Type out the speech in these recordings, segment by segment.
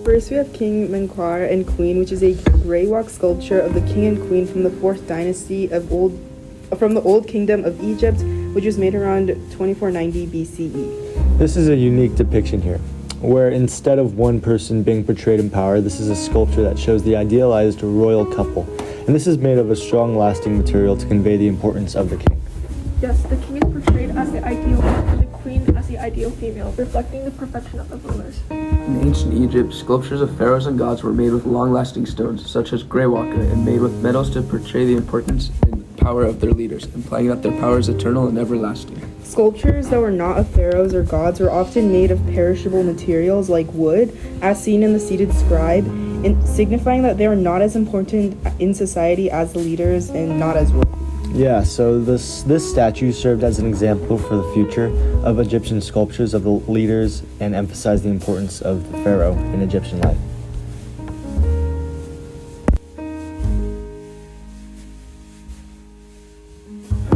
First, we have King Menkaure and Queen, which is a gray walk sculpture of the king and queen from the 4th dynasty from the Old Kingdom of Egypt, which was made around 2490 BCE. This is a unique depiction here, where instead of one person being portrayed in power, this is a sculpture that shows the idealized royal couple. And this is made of a strong, lasting material to convey the importance of the king. Yes, the king is portrayed as the ideal man and the queen as the ideal female, reflecting the perfection of the rulers. In ancient Egypt, sculptures of pharaohs and gods were made with long-lasting stones, such as greywacke, and made with metals to portray the importance and power of their leaders, implying that their power is eternal and everlasting. Sculptures that were not of pharaohs or gods were often made of perishable materials like wood, as seen in the seated scribe, signifying that they are not as important in society as the leaders and not as worthy. Yeah, so this statue served as an example for the future of Egyptian sculptures of the leaders and emphasized the importance of the pharaoh in Egyptian life.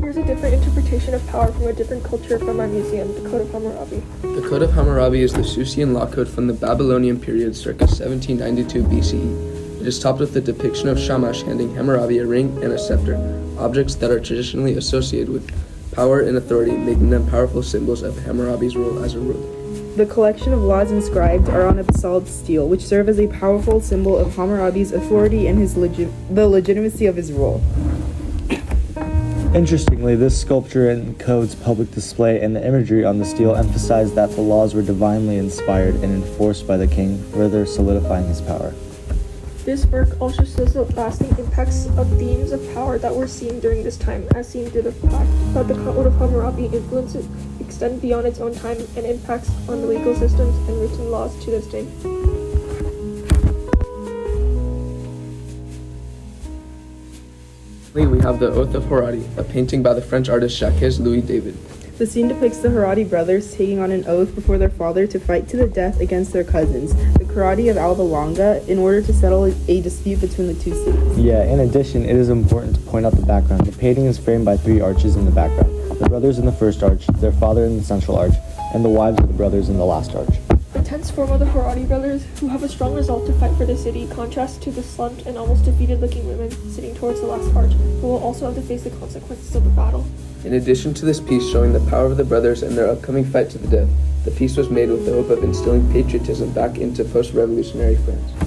Here's a different interpretation of power from a different culture from our museum, the Code of Hammurabi. The Code of Hammurabi is the Susian law code from the Babylonian period circa 1792 BCE. It is topped with the depiction of Shamash handing Hammurabi a ring and a scepter, objects that are traditionally associated with power and authority, making them powerful symbols of Hammurabi's role as a ruler. The collection of laws inscribed are on a basalt stele, which serve as a powerful symbol of Hammurabi's authority and the legitimacy of his rule. Interestingly, this sculpture and code's public display and the imagery on the stele emphasize that the laws were divinely inspired and enforced by the king, further solidifying his power. This work also shows the lasting impacts of themes of power that were seen during this time, as seen through the fact that the Code of Hammurabi influences extend beyond its own time and impacts on the legal systems and written laws to this day. We have the Oath of Hammurabi, a painting by the French artist Jacques Louis David. The scene depicts the Haredi brothers taking on an oath before their father to fight to the death against their cousins, the Karadi of Alba Longa, in order to settle a dispute between the two cities. Yeah, in addition, it is important to point out the background. The painting is framed by 3 arches in the background. The brothers in the first arch, their father in the central arch, and the wives of the brothers in the last arch. The tense form of the Haredi brothers, who have a strong resolve to fight for the city, contrasts to the slumped and almost defeated-looking women sitting towards the last arch, who will also have to face the consequences of the battle. In addition to this piece showing the power of the brothers and their upcoming fight to the death, the piece was made with the hope of instilling patriotism back into post-revolutionary France.